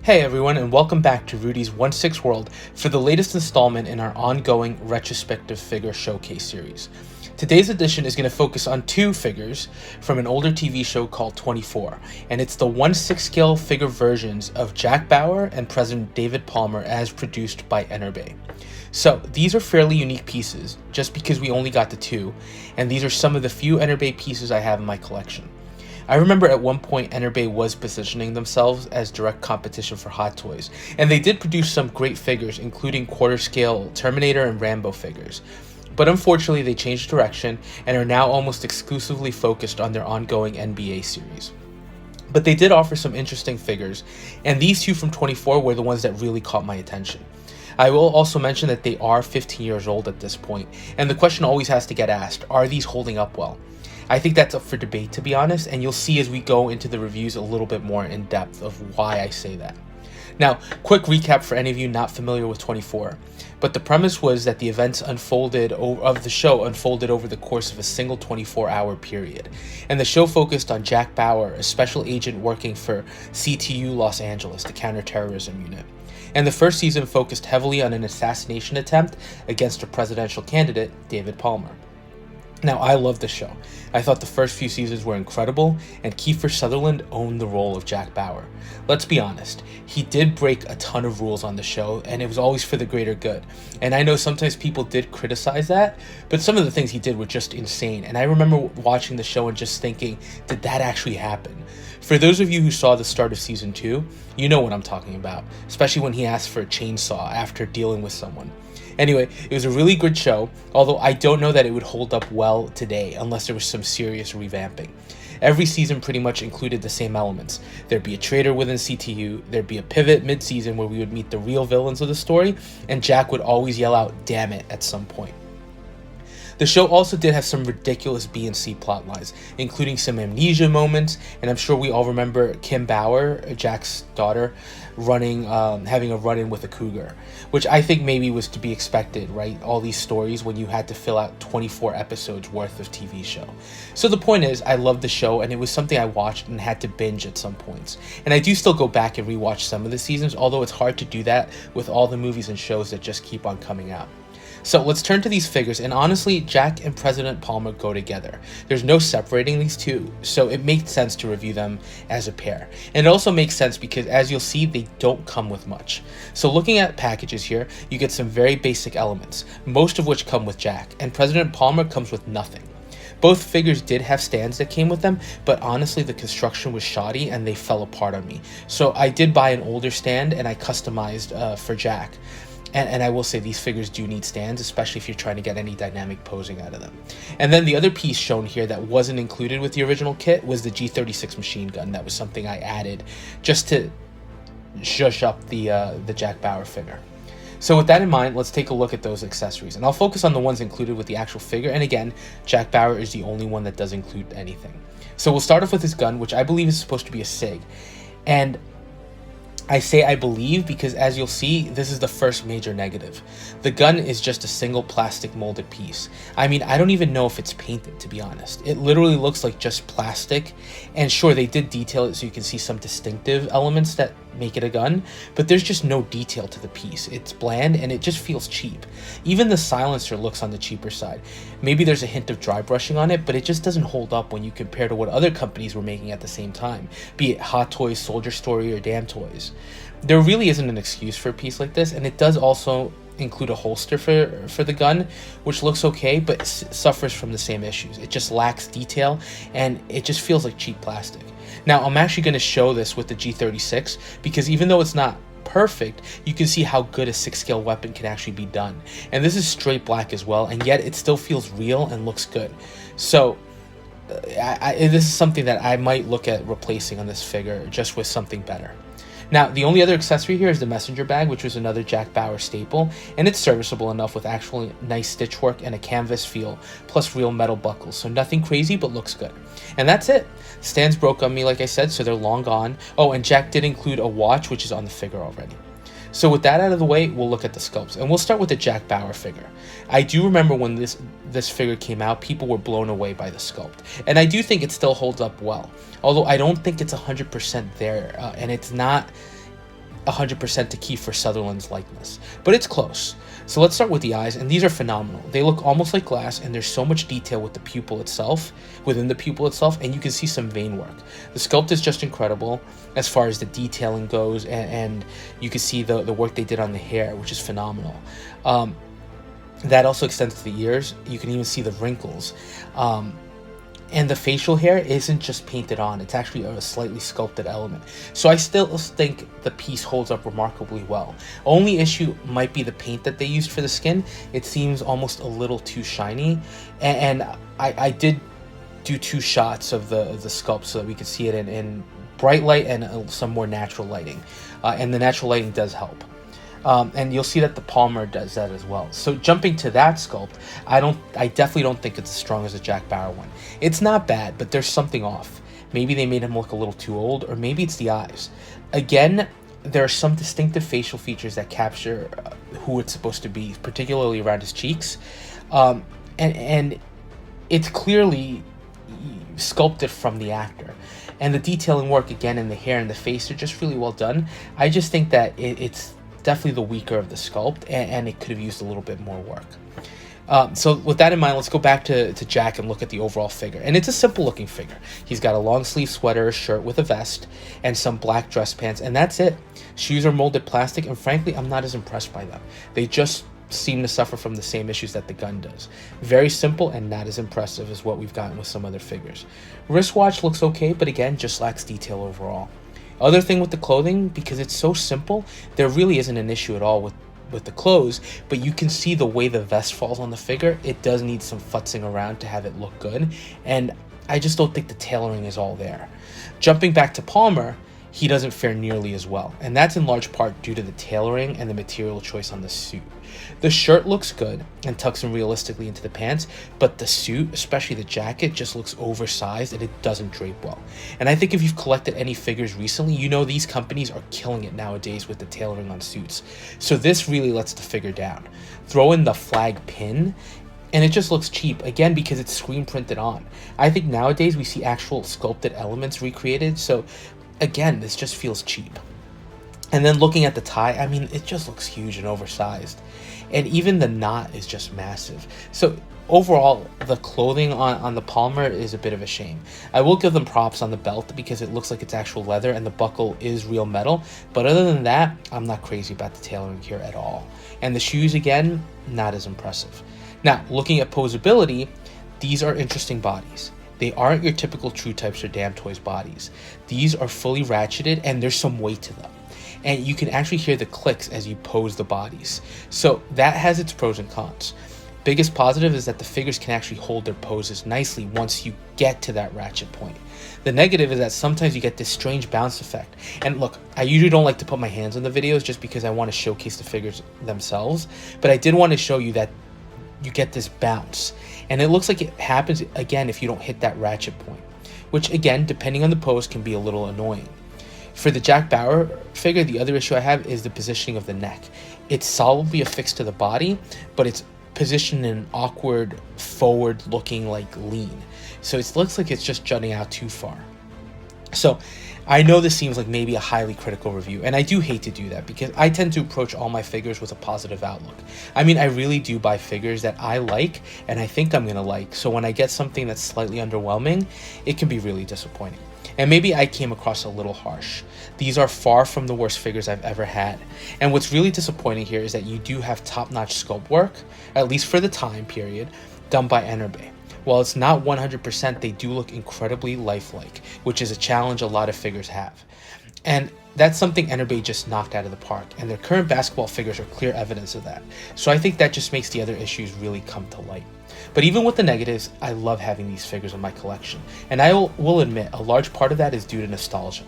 Hey everyone, and welcome back to Rudy's 1/6 World for the latest installment in our ongoing Retrospective figure showcase series. Today's edition is going to focus on two figures from an older TV show called 24, and it's the 1/6 scale figure versions of Jack Bauer and President David Palmer as produced by Enterbay. So these are fairly unique pieces, just because we only got the two, and these are some of the few Enterbay pieces I have in my collection. I remember at one point Enterbay was positioning themselves as direct competition for Hot Toys, and they did produce some great figures, including quarter-scale Terminator and Rambo figures. But unfortunately they changed direction and are now almost exclusively focused on their ongoing NBA series. But they did offer some interesting figures, and these two from 24 were the ones that really caught my attention. I will also mention that they are 15 years old at this point, and the question always has to get asked, are these holding up well? I think that's up for debate, to be honest, and you'll see as we go into the reviews a little bit more in depth of why I say that. Now, quick recap for any of you not familiar with 24, but the premise was that the events of the show unfolded over the course of a single 24-hour period, and the show focused on Jack Bauer, a special agent working for CTU Los Angeles, the counterterrorism unit. And the first season focused heavily on an assassination attempt against a presidential candidate, David Palmer. Now, I love the show. I thought the first few seasons were incredible, and Kiefer Sutherland owned the role of Jack Bauer. Let's be honest, he did break a ton of rules on the show, and it was always for the greater good. And I know sometimes people did criticize that, but some of the things he did were just insane. And I remember watching the show and just thinking, did that actually happen? For those of you who saw the start of season 2, you know what I'm talking about, especially when he asked for a chainsaw after dealing with someone. Anyway, it was a really good show, although I don't know that it would hold up well today unless there was some serious revamping. Every season pretty much included the same elements. There'd be a traitor within CTU, there'd be a pivot mid-season where we would meet the real villains of the story, and Jack would always yell out, "Damn it," at some point. The show also did have some ridiculous B and C plot lines, including some amnesia moments, and I'm sure we all remember Kim Bauer, Jack's daughter, having a run-in with a cougar, which I think maybe was to be expected, right? All these stories when you had to fill out 24 episodes worth of TV show. So the point is, I loved the show, and it was something I watched and had to binge at some points. And I do still go back and rewatch some of the seasons, although it's hard to do that with all the movies and shows that just keep on coming out. So let's turn to these figures, and honestly, Jack and President Palmer go together. There's no separating these two, so it makes sense to review them as a pair. And it also makes sense because, as you'll see, they don't come with much. So looking at packages here, you get some very basic elements, most of which come with Jack, and President Palmer comes with nothing. Both figures did have stands that came with them, but honestly the construction was shoddy and they fell apart on me. So I did buy an older stand and I customized for Jack. And I will say these figures do need stands, especially if you're trying to get any dynamic posing out of them. And then the other piece shown here that wasn't included with the original kit was the G36 machine gun. That was something I added just to zhuzh up the Jack Bauer figure. So with that in mind, let's take a look at those accessories. And I'll focus on the ones included with the actual figure. And again, Jack Bauer is the only one that does include anything. So we'll start off with his gun, which I believe is supposed to be a SIG. And I say I believe because, as you'll see, this is the first major negative. The gun is just a single plastic molded piece. I mean, I don't even know if it's painted, to be honest. It literally looks like just plastic, and sure, they did detail it so you can see some distinctive elements that make it a gun, but there's just no detail to the piece. It's bland and it just feels cheap. Even the silencer looks on the cheaper side. Maybe there's a hint of dry brushing on it, but it just doesn't hold up when you compare to what other companies were making at the same time, be it Hot Toys, Soldier Story, or Damn Toys. There really isn't an excuse for a piece like this, and it does also include a holster for the gun, which looks okay, but suffers from the same issues. It just lacks detail, and it just feels like cheap plastic. Now, I'm actually going to show this with the G36, because even though it's not perfect, you can see how good a 6-scale weapon can actually be done. And this is straight black as well, and yet it still feels real and looks good. So this is something that I might look at replacing on this figure just with something better. Now, the only other accessory here is the messenger bag, which was another Jack Bauer staple, and it's serviceable enough with actually nice stitch work and a canvas feel, plus real metal buckles, so nothing crazy, but looks good. And that's it. Stands broke on me, like I said, so they're long gone. Oh, and Jack did include a watch, which is on the figure already. So with that out of the way, we'll look at the sculpts, and we'll start with the Jack Bauer figure. I do remember when this figure came out, people were blown away by the sculpt, and I do think it still holds up well, although I don't think it's 100% there, and it's not 100% to Kiefer Sutherland's likeness, but it's close. So let's start with the eyes, and these are phenomenal. They look almost like glass, and there's so much detail with the pupil itself, within the pupil itself, and you can see some vein work. The sculpt is just incredible as far as the detailing goes, and you can see the work they did on the hair, which is phenomenal. That also extends to the ears. You can even see the wrinkles. And the facial hair isn't just painted on, it's actually a slightly sculpted element. So I still think the piece holds up remarkably well. Only issue might be the paint that they used for the skin. It seems almost a little too shiny. And I did do 2 shots of the sculpt so that we could see it in bright light and some more natural lighting. And the natural lighting does help. And you'll see that the Palmer does that as well. So jumping to that sculpt, I definitely don't think it's as strong as the Jack Bauer one. It's not bad, but there's something off. Maybe they made him look a little too old, or maybe it's the eyes. Again, there are some distinctive facial features that capture who it's supposed to be, particularly around his cheeks. And it's clearly sculpted from the actor. And the detailing work, again, in the hair and the face are just really well done. I just think that it's definitely the weaker of the sculpt, and it could have used a little bit more work. So with that in mind, let's go back to Jack and look at the overall figure. And it's a simple looking figure. He's got a long sleeve sweater, a shirt with a vest, and some black dress pants, and that's it. Shoes are molded plastic, and frankly, I'm not as impressed by them. They just seem to suffer from the same issues that the gun does. Very simple and not as impressive as what we've gotten with some other figures. Wristwatch looks okay, but again, just lacks detail overall. Other thing with the clothing, because it's so simple, there really isn't an issue at all with the clothes, but you can see the way the vest falls on the figure. It does need some futzing around to have it look good, and I just don't think the tailoring is all there. Jumping back to Palmer, he doesn't fare nearly as well, and that's in large part due to the tailoring and the material choice on the suit. The shirt looks good and tucks in realistically into the pants, but the suit, especially the jacket, just looks oversized and it doesn't drape well. And I think if you've collected any figures recently, you know these companies are killing it nowadays with the tailoring on suits. So this really lets the figure down. Throw in the flag pin, and it just looks cheap, again, because it's screen printed on. I think nowadays we see actual sculpted elements recreated, so again, this just feels cheap. And then looking at the tie, I mean, it just looks huge and oversized. And even the knot is just massive. So overall, the clothing on the Palmer is a bit of a shame. I will give them props on the belt because it looks like it's actual leather and the buckle is real metal. But other than that, I'm not crazy about the tailoring here at all. And the shoes, again, not as impressive. Now, looking at posability, these are interesting bodies. They aren't your typical True Types or Damn Toys bodies. These are fully ratcheted and there's some weight to them. And you can actually hear the clicks as you pose the bodies. So that has its pros and cons. Biggest positive is that the figures can actually hold their poses nicely once you get to that ratchet point. The negative is that sometimes you get this strange bounce effect. And look, I usually don't like to put my hands on the videos just because I want to showcase the figures themselves. But I did want to show you that you get this bounce. And it looks like it happens again if you don't hit that ratchet point. Which again, depending on the pose, can be a little annoying. For the Jack Bauer figure, the other issue I have is the positioning of the neck. It's solidly affixed to the body, but it's positioned in an awkward, forward-looking, like, lean. So it looks like it's just jutting out too far. So I know this seems like maybe a highly critical review, and I do hate to do that because I tend to approach all my figures with a positive outlook. I mean, I really do buy figures that I like and I think I'm going to like, so when I get something that's slightly underwhelming, it can be really disappointing. And maybe I came across a little harsh. These are far from the worst figures I've ever had. And what's really disappointing here is that you do have top-notch sculpt work, at least for the time period, done by Enterbay. While it's not 100%, they do look incredibly lifelike, which is a challenge a lot of figures have. And that's something Enterbay just knocked out of the park, and their current basketball figures are clear evidence of that. So I think that just makes the other issues really come to light. But even with the negatives, I love having these figures in my collection. And I will admit, a large part of that is due to nostalgia.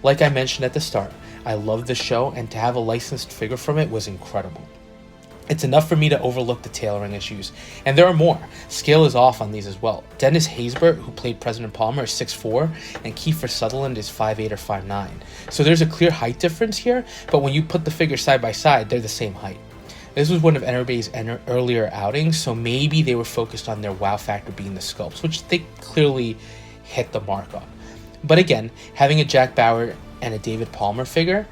Like I mentioned at the start, I love the show, and to have a licensed figure from it was incredible. It's enough for me to overlook the tailoring issues, and there are more. Scale is off on these as well. Dennis Haysbert, who played President Palmer, is 6'4", and Kiefer Sutherland is 5'8" or 5'9". So there's a clear height difference here, but when you put the figures side by side, they're the same height. This was one of Enterbay's earlier outings, so maybe they were focused on their wow factor being the sculpts, which they clearly hit the mark on. But again, having a Jack Bauer and a David Palmer figure,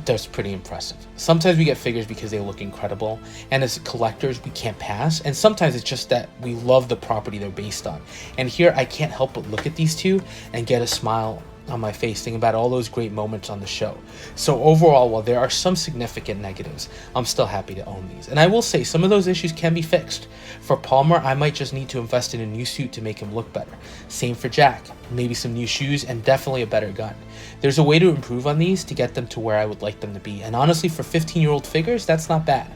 that's pretty impressive. Sometimes we get figures because they look incredible, and as collectors we can't pass, and sometimes it's just that we love the property they're based on. And here I can't help but look at these two and get a smile on my face thinking about all those great moments on the show. So overall, while there are some significant negatives, I'm still happy to own these. And I will say some of those issues can be fixed. For Palmer, I might just need to invest in a new suit to make him look better. Same for Jack, maybe some new shoes and definitely a better gun. There's a way to improve on these to get them to where I would like them to be, and honestly for 15-year-old figures, that's not bad.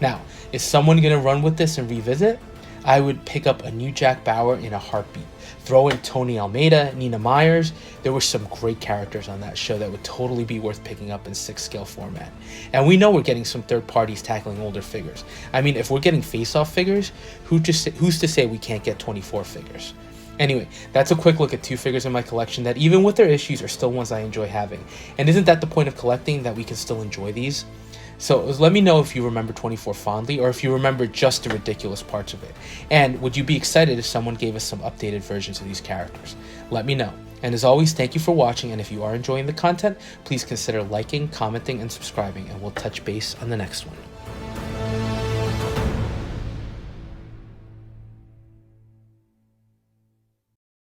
Now, is someone gonna run with this and revisit? I would pick up a new Jack Bauer in a heartbeat. Throw in Tony Almeida, Nina Myers. There were some great characters on that show that would totally be worth picking up in 6-scale format. And we know we're getting some third parties tackling older figures. I mean, if we're getting face-off figures, who's to say we can't get 24 figures? Anyway, that's a quick look at 2 figures in my collection that, even with their issues, are still ones I enjoy having. And isn't that the point of collecting, that we can still enjoy these? So let me know if you remember 24 fondly, or if you remember just the ridiculous parts of it. And would you be excited if someone gave us some updated versions of these characters? Let me know. And as always, thank you for watching, and if you are enjoying the content, please consider liking, commenting, and subscribing, and we'll touch base on the next one.